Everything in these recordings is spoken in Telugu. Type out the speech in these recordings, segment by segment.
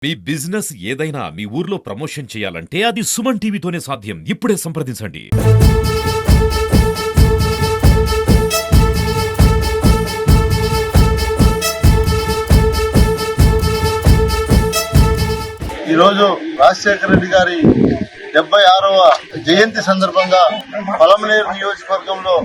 మీ బిజినెస్ ఏదైనా మీ ఊర్లో ప్రమోషన్ చేయాలంటే అది సుమన్ టీవీతోనే సాధ్యం. ఇప్పుడే సంప్రదించండి. ఈరోజు రాజశేఖర రెడ్డి గారి 76వ జయంతి సందర్భంగా పలమనేరు నియోజకవర్గంలో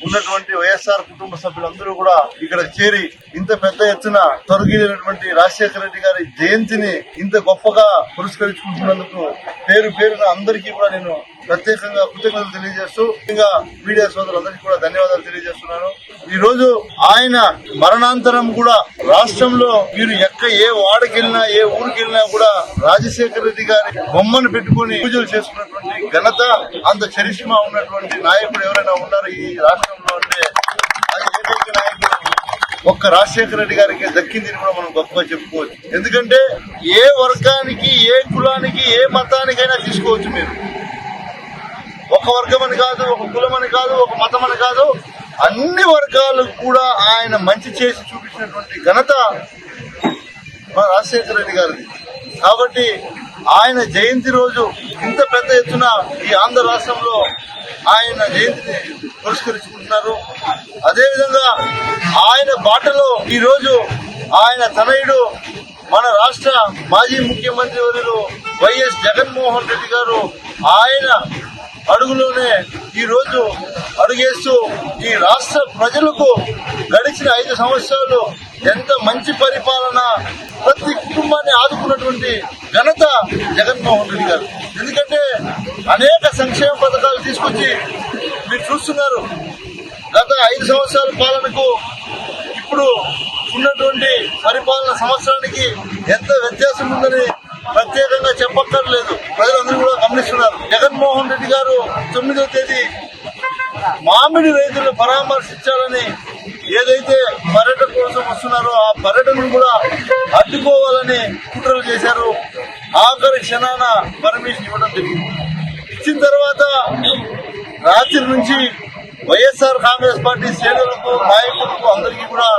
ఉన్నటువంటి వైఎస్ఆర్ కుటుంబ సభ్యులందరూ కూడా ఇక్కడ చేరి ఇంత పెద్ద ఎత్తున తొలగినటువంటి రాజశేఖర రెడ్డి గారి జయంతిని ఇంత గొప్పగా పురస్కరించుకుంటున్నందుకు పేరు పేరున అందరికీ కూడా నేను ప్రత్యేకంగా కృతజ్ఞతలు తెలియజేస్తూ ఇంకా మీడియా సోదరులందరికీ కూడా ధన్యవాదాలు తెలియజేస్తున్నాను. ఈ రోజు ఆయన మరణాంతరం కూడా రాష్ట్రంలో మీరు ఏ వాడకెళ్ళినా ఏ ఊరికెళ్ళినా కూడా రాజశేఖర రెడ్డి గారి బొమ్మను పెట్టుకుని పూజలు చేసుకున్నటువంటి ఘనత, అంత చరిష్మా ఉన్నటువంటి నాయకుడు ఎవరైనా ఉన్నారు ఈ రాష్ట్రంలో అంటే అది ఏకైక నాయకుడు ఒక్క రాజశేఖర రెడ్డి గారికి దక్కింది కూడా మనం గొప్పగా చెప్పుకోవచ్చు. ఎందుకంటే ఏ వర్గానికి, ఏ కులానికి, ఏ మతానికైనా తీసుకోవచ్చు. మీరు ఒక వర్గం అని కాదు, ఒక కులం అని కాదు, ఒక మతం అని కాదు, అన్ని వర్గాలకు కూడా ఆయన మంచి చేసి చూపించినటువంటి ఘనత మన రాజశేఖర రెడ్డి గారిది. కాబట్టి ఆయన జయంతి రోజు ఇంత పెద్ద ఎత్తున ఈ ఆంధ్ర రాష్ట్రంలో ఆయన జయంతిని పురస్కరించుకుంటున్నారు. అదేవిధంగా ఆయన బాటలో ఈ రోజు ఆయన తనయుడు మన రాష్ట్ర మాజీ ముఖ్యమంత్రి వర్యులు వైఎస్ జగన్మోహన్ రెడ్డి గారు ఆయన అడుగులోనే ఈ రోజు అడుగేస్తూ ఈ రాష్ట్ర ప్రజలకు గడిచిన 5 సంవత్సరాలు ఎంత మంచి పరిపాలన, ప్రతి కుటుంబాన్ని ఆదుకున్నటువంటి ఘనత జగన్మోహన్ రెడ్డి గారు. ఎందుకంటే అనేక సంక్షేమ పథకాలు తీసుకొచ్చి మీరు చూస్తున్నారు. గత 5 సంవత్సరాల పాలనకు ఇప్పుడు ఉన్నటువంటి పరిపాలన సంవత్సరానికి ఎంత వ్యత్యాసం ఉందని ప్రత్యేకంగా చెప్పక్కర్లేదు, ప్రజలందరూ కూడా గమనిస్తున్నారు. జగన్మోహన్ రెడ్డి గారు 9వ తేదీ మామిడి రైతులను పరామర్శించాలని ఏదైతే పర్యటన కోసం వస్తున్నారో ఆ పర్యటనను కూడా అడ్డుకోవాలని కుట్రలు చేశారు. ఆఖరి క్షణాన పర్మిషన్ ఇవ్వడం జరిగింది. ఇచ్చిన తర్వాత రాత్రి నుంచి వైఎస్ఆర్ కాంగ్రెస్ పార్టీ శ్రేణులకు, నాయకులకు అందరికీ కూడా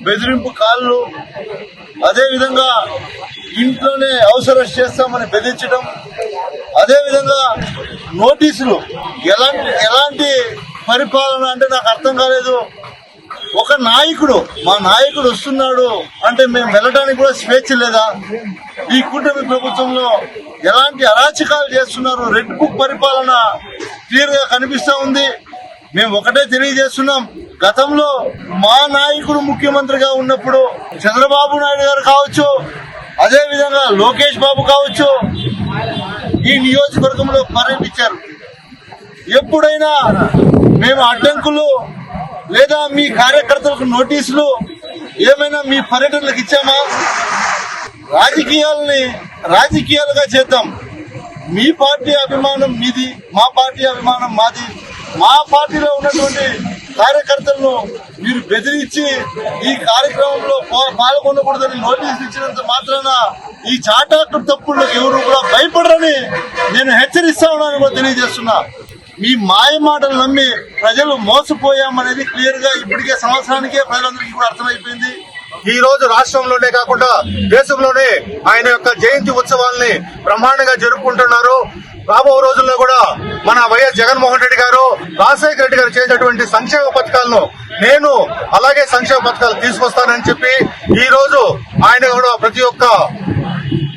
బెదిరింపు కాళ్ళు, అదేవిధంగా ఇంట్లోనే హౌస్ అరెస్ట్ చేస్తామని బెదిరించడం, అదేవిధంగా నోటీసులు. ఎలాంటి పరిపాలన అంటే నాకు అర్థం కాలేదు. ఒక నాయకుడు, మా నాయకుడు వస్తున్నాడు అంటే మేము వెళ్ళడానికి కూడా స్వేచ్ఛ లేదా? ఈ కూటమి ప్రభుత్వంలో ఎలాంటి అరాచకాలు చేస్తున్నారు. రెడ్ బుక్ పరిపాలన క్లియర్ గా కనిపిస్తా ఉంది. మేము ఒకటే తెలియజేస్తున్నాం, గతంలో మా నాయకుడు ముఖ్యమంత్రిగా ఉన్నప్పుడు చంద్రబాబు నాయుడు గారు కావచ్చు, అదేవిధంగా లోకేష్ బాబు కావచ్చు, ఈ నియోజకవర్గంలో పర్యటించారు. ఎప్పుడైనా మేము అడ్డంకులు లేదా మీ కార్యకర్తలకు నోటీసులు ఏమైనా మీ పర్యటనలకు ఇచ్చామా? రాజకీయాలుగా చేద్దాం. మీ పార్టీ అభిమానం మీది, మా పార్టీ అభిమానం మాది. మా పార్టీలో ఉన్నటువంటి కార్యకర్తలను మీరు బెదిరించి ఈ కార్యక్రమంలో పాల్గొనకూడదని నోటీసులు ఇచ్చినంత మాత్రాన ఈ చాటాకు తప్పులకు ఎవరు కూడా భయపడరని నేను హెచ్చరిస్తా ఉన్నాను కూడా తెలియజేస్తున్నా. మీ మాయ మాటలు నమ్మి ప్రజలు మోసపోయామనేది క్లియర్ గా ఇప్పటికే సంవత్సరానికే ప్రజలందరికీ కూడా అర్థమైపోయింది. ఈ రోజు రాష్ట్రంలోనే కాకుండా దేశంలోనే ఆయన యొక్క జయంతి ఉత్సవాల్ని బ్రహ్మాండంగా జరుపుకుంటున్నారు. రాబో రోజుల్లో కూడా మన వైఎస్ జగన్మోహన్ రెడ్డి గారు, రాజశేఖర రెడ్డి గారు చేసేటువంటి సంక్షేమ పథకాలను నేను అలాగే సంక్షేమ పథకాలు తీసుకొస్తానని చెప్పి ఈ రోజు ఆయన కూడా ప్రతి ఒక్క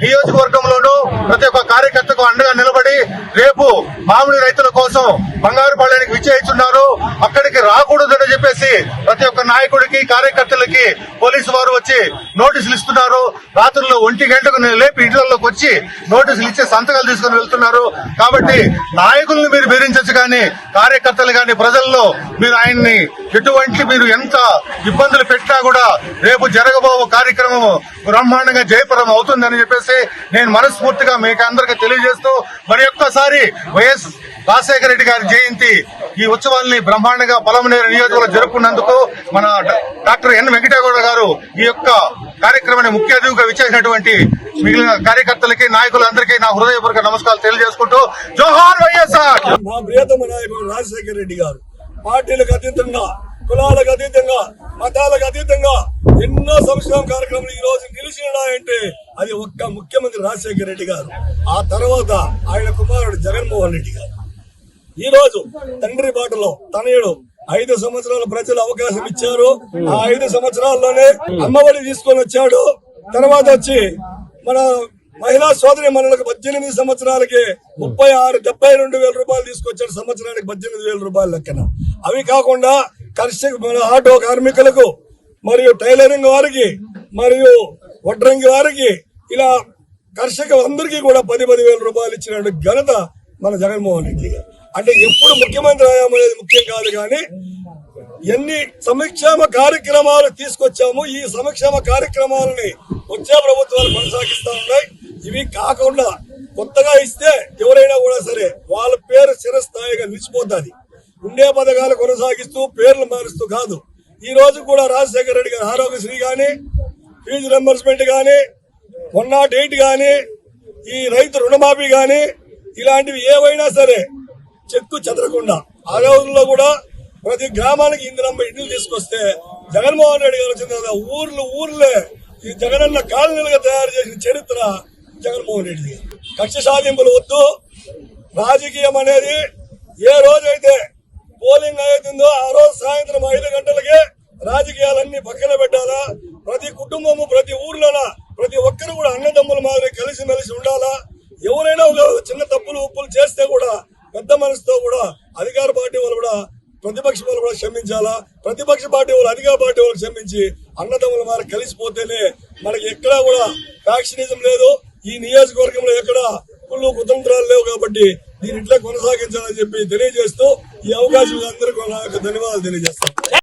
నియోజకవర్గంలోనూ ప్రతి ఒక్క కార్యకర్తకు అండగా నిలబడి రేపు మామిడి రైతుల కోసం బంగారుపాళ్యానికి విచ్చేస్తున్నారు. అక్కడికి రాకూడదని చెప్పేసి ప్రతి ఒక్క నాయకుడికి, కార్యకర్తలకి పోలీసు వారు వచ్చి నోటీసులు ఇస్తున్నారు. రాత్రుల్లో 1 గంటకు లేపి ఇంట్లోకి వచ్చి నోటీసులు ఇచ్చి సంతకాలు తీసుకుని వెళ్తున్నారు. కాబట్టి నాయకులను మీరు బెదిరించచ్చు కానీ కార్యకర్తలు కానీ ప్రజల్లో మీరు ఆయన్ని ఎటువంటి మీరు ఎంత ఇబ్బందులు పెట్టినా కూడా రేపు జరగబో కార్యక్రమం బ్రహ్మాండంగా జయప్రదం అవుతుందని చెప్పేసి నేను మనస్ఫూర్తిగా మీకు అందరికీ తెలియజేస్తూ మరి ఒక్కసారి వైఎస్ రాజశేఖర రెడ్డి గారి జయంతి ఈ ఉత్సవాల్ని బ్రహ్మాండంగా పలమనేరు నియోజకవర్గంలో జరుపుకున్నందుకు మన డాక్టర్ ఎన్ వెంకటేగౌడ గారు ఈ యొక్క కార్యక్రమాన్ని ముఖ్య అతిథిగా విచ్చేసినటువంటి మిగిలిన కార్యకర్తలకి, నాయకులందరికీ నా హృదయపూర్వక నమస్కారాలు తెలియజేసుకుంటూ జోహార్ వైఎస్ఆర్. మా ప్రియతమ నాయకుడు రాజశేఖర రెడ్డి గారు పార్టీలకు అతీతంగా కులాలకు అతీతంగా మతాలకు అతీతంగా ఎన్నో సంక్షేమ కార్యక్రమాలు ఈ రోజు నిలిచినాయంటే అది ఒక్క ముఖ్యమంత్రి రాజశేఖర రెడ్డి గారు, ఆ తర్వాత ఆయన కుమారుడు జగన్మోహన్ రెడ్డి గారు. ఈ రోజు తండ్రి బాటలో తనయుడు 5 సంవత్సరాల ప్రజలు అవకాశం ఇచ్చారు. ఆ 5 సంవత్సరాల్లోనే అమ్మఒడి తీసుకొని వచ్చాడు. తర్వాత వచ్చి మన మహిళా సోదరి మనలకు 18 సంవత్సరాలకి 72,000 రూపాయలు తీసుకొచ్చాడు. సంవత్సరానికి 18,000 రూపాయలు లెక్కన. అవి కాకుండా మన ఆటో కార్మికులకు మరియు టైలరింగ్ వారికి మరియు వడ్రంగి వారికి ఇలా కర్షక అందరికీ కూడా 10,000 రూపాయలు ఇచ్చినట్టు ఘనత మన జగన్మోహన్ రెడ్డి గారు. అంటే ఎప్పుడు ముఖ్యమంత్రి అయ్యాము అనేది ముఖ్యం కాదు, కానీ ఎన్ని సంక్షేమ కార్యక్రమాలు తీసుకొచ్చాము, ఈ సంక్షేమ కార్యక్రమాలని వచ్చే ప్రభుత్వాలు కొనసాగిస్తా ఉన్నాయి. ఇవి కాకుండా కొత్తగా ఇస్తే ఎవరైనా కూడా సరే వాళ్ళ పేరు చిరస్థాయిగా నిలిచిపోతుంది. ఉండే పథకాలు కొనసాగిస్తూ పేర్లు మారుస్తూ కాదు. ఈ రోజు కూడా రాజశేఖర రెడ్డి గారు ఆరోగ్యశ్రీ గాని, ఫీజు రింబర్స్మెంట్ గాని, 108 గాని, ఈ రైతు రుణమాఫీ గాని, ఇలాంటివి ఏవైనా సరే చెక్కు చెదరకుండా ఆ రోజుల్లో కూడా ప్రతి గ్రామానికి ఇండ్లు తీసుకొస్తే జగన్మోహన్ రెడ్డి గారు వచ్చిన తర్వాత ఊర్లే ఈ జగనన్న కాలనీలుగా తయారు చేసిన చరిత్ర జగన్మోహన్ రెడ్డి గారు. కక్ష సాధింపులు వద్దు. రాజకీయం అనేది ఏ రోజైతే పోలింగ్ అవుతుందో ఆ రోజు సాయంత్రం 5 గంటలకే రాజకీయాలన్నీ పక్కన పెట్టాలా. ప్రతి కుటుంబము ప్రతి ఊర్లోన ప్రతి ఒక్కరు కూడా అన్నదమ్ముల మాదిరి కలిసిమెలిసి ఉండాలా. ఎవరైనా ఒక చిన్న తప్పులు ఉప్పులు చేస్తే కూడా పెద్ద మనసుతో కూడా అధికార పార్టీ వాళ్ళు కూడా ప్రతిపక్ష వాళ్ళు కూడా క్షమించాలా. ప్రతిపక్ష పార్టీ వాళ్ళు అధికార పార్టీ వాళ్ళు క్షమించి అన్నదమ్ముల మాదిరి కలిసిపోతేనే మనకి ఎక్కడా కూడా ఫ్యాక్షనిజం లేదు. ఈ నియోజకవర్గంలో ఎక్కడ కుళ్ళు కుతంత్రాలు లేవు. కాబట్టి దీని ఇట్లా కొనసాగించాలని చెప్పి తెలియజేస్తూ ఈ అవకాశం అందరికీ ధన్యవాదాలు తెలియజేస్తాను.